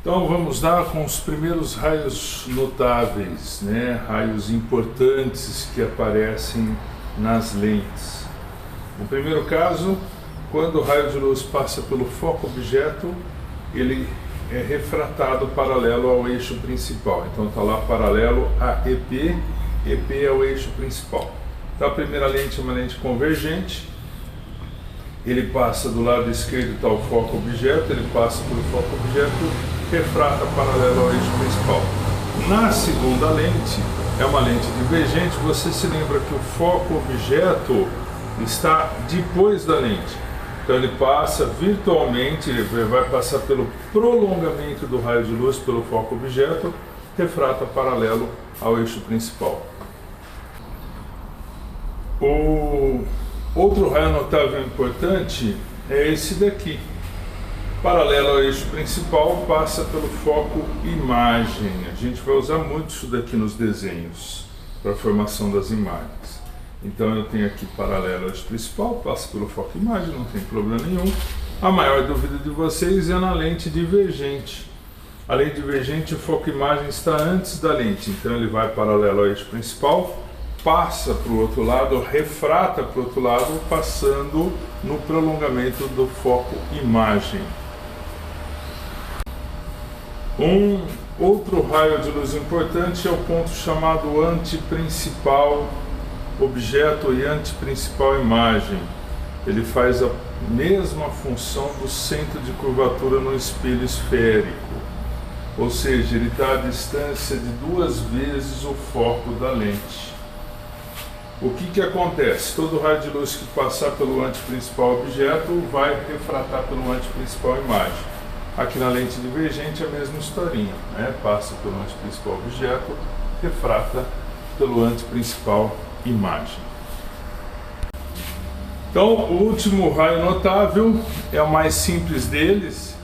Então vamos lá com os primeiros raios notáveis, raios importantes que aparecem nas lentes. No primeiro caso, quando o raio de luz passa pelo foco objeto, ele é refratado paralelo ao eixo principal. Então está lá paralelo a EP, EP é o eixo principal. Então a primeira lente é uma lente convergente, ele passa do lado esquerdo, está o foco objeto, ele passa pelo foco objeto, refrata paralelo ao eixo principal. Na segunda lente, é uma lente divergente, você se lembra que o foco objeto está depois da lente. Então ele passa virtualmente, ele vai passar pelo prolongamento do raio de luz pelo foco objeto, refrata paralelo ao eixo principal. O outro raio notável importante é esse daqui. Paralelo ao eixo principal, passa pelo foco imagem. A gente vai usar muito isso daqui nos desenhos, para a formação das imagens. Então eu tenho aqui paralelo ao eixo principal, passa pelo foco imagem, não tem problema nenhum. A maior dúvida de vocês é na lente divergente. A lente divergente, o foco imagem está antes da lente, então ele vai paralelo ao eixo principal, passa para o outro lado, refrata para o outro lado, passando no prolongamento do foco imagem. Um outro raio de luz importante é o ponto chamado anteprincipal objeto e anteprincipal imagem. Ele faz a mesma função do centro de curvatura no espelho esférico, ou seja, ele está à distância de 2 vezes o foco da lente. O que acontece? Todo raio de luz que passar pelo anteprincipal objeto vai refratar pelo anteprincipal imagem. Aqui na lente divergente é a mesma historinha, passa pelo anteprincipal objeto, refrata pelo anteprincipal imagem. Então, o último raio notável é o mais simples deles.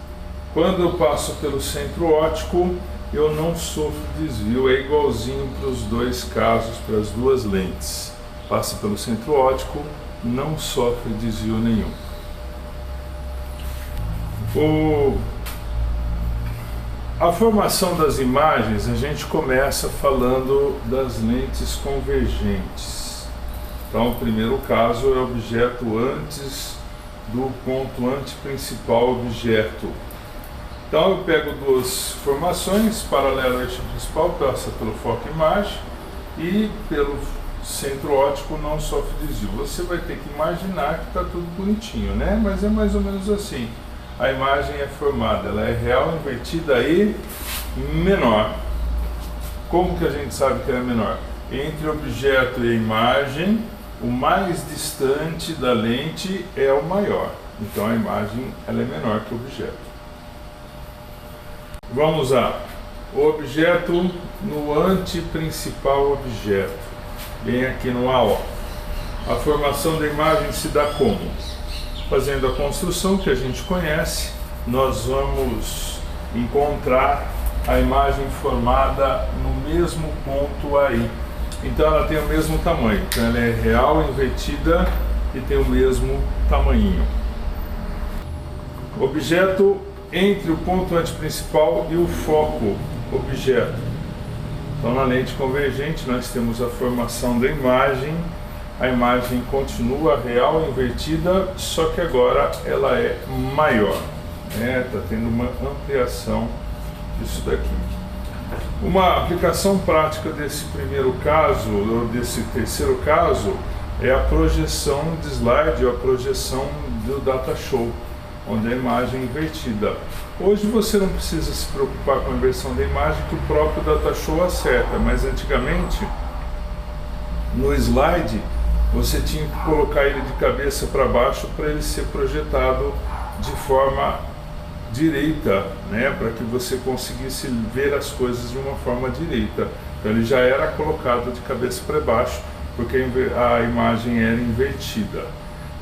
Quando eu passo pelo centro óptico, eu não sofro desvio, é igualzinho para os dois casos, para as duas lentes. Passa pelo centro óptico, não sofre desvio nenhum. A formação das imagens, a gente começa falando das lentes convergentes. Então, o primeiro caso é o objeto antes do ponto anteprincipal objeto. Então, eu pego 2 formações, paralelo ao eixo principal, passa pelo foco imagem e pelo centro óptico não sofre desvio. Você vai ter que imaginar que está tudo bonitinho, mas é mais ou menos assim. A imagem é formada, ela é real, invertida e menor. Como que a gente sabe que ela é menor? Entre o objeto e a imagem, o mais distante da lente é o maior. Então a imagem ela é menor que o objeto. Vamos lá. O objeto no anteprincipal objeto, bem aqui no AO. A formação da imagem se dá como? Fazendo a construção que a gente conhece, nós vamos encontrar a imagem formada no mesmo ponto aí. Então ela tem o mesmo tamanho, então ela é real, invertida e tem o mesmo tamanhinho. Objeto entre o ponto anteprincipal e o foco objeto. Então na lente convergente nós temos a formação da imagem. A imagem continua real, invertida, só que agora ela é maior. Está tendo uma ampliação disso daqui. Uma aplicação prática desse primeiro caso, ou desse terceiro caso, é a projeção de slide, ou a projeção do data show, onde a imagem é invertida. Hoje você não precisa se preocupar com a inversão da imagem, que o próprio data show acerta, mas antigamente, no slide, você tinha que colocar ele de cabeça para baixo para ele ser projetado de forma direita, para que você conseguisse ver as coisas de uma forma direita. Então ele já era colocado de cabeça para baixo, porque a imagem era invertida.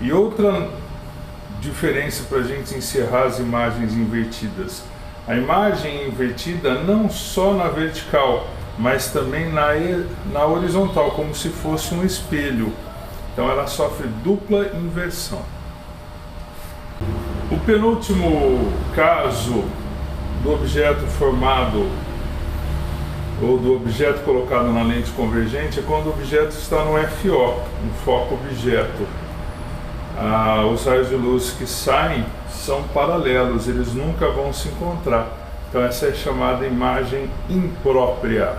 E outra diferença para a gente encerrar as imagens invertidas: a imagem invertida não só na vertical, mas também na horizontal, como se fosse um espelho. Então ela sofre dupla inversão. O penúltimo caso do objeto formado ou do objeto colocado na lente convergente é quando o objeto está no FO, no foco objeto. Os raios de luz que saem são paralelos, eles nunca vão se encontrar. Então essa é chamada imagem imprópria.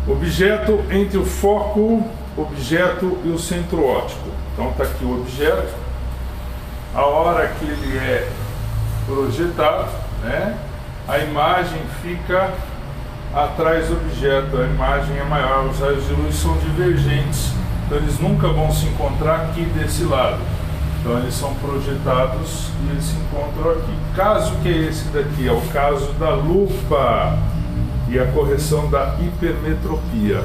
Objeto entre o foco, objeto e o centro óptico. Então está aqui o objeto. A hora que ele é projetado, né, a imagem fica atrás do objeto, a imagem é maior, os raios de luz são divergentes, então eles nunca vão se encontrar aqui desse lado. Então eles são projetados e eles se encontram aqui. Caso que é esse daqui, é o caso da lupa e a correção da hipermetropia.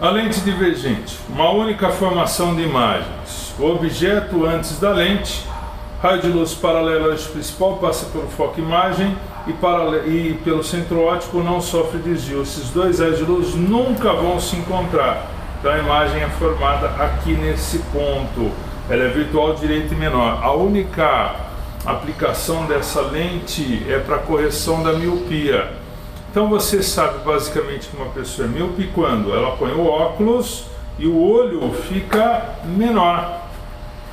A lente divergente, uma única formação de imagens. O objeto antes da lente, raio de luz paralelo ao eixo principal passa pelo foco imagem e pelo centro óptico não sofre desvio. Esses dois raios de luz nunca vão se encontrar. Então a imagem é formada aqui nesse ponto. Ela é virtual direita e menor. A única aplicação dessa lente é para correção da miopia. Então você sabe basicamente que uma pessoa é míope quando ela põe o óculos e o olho fica menor.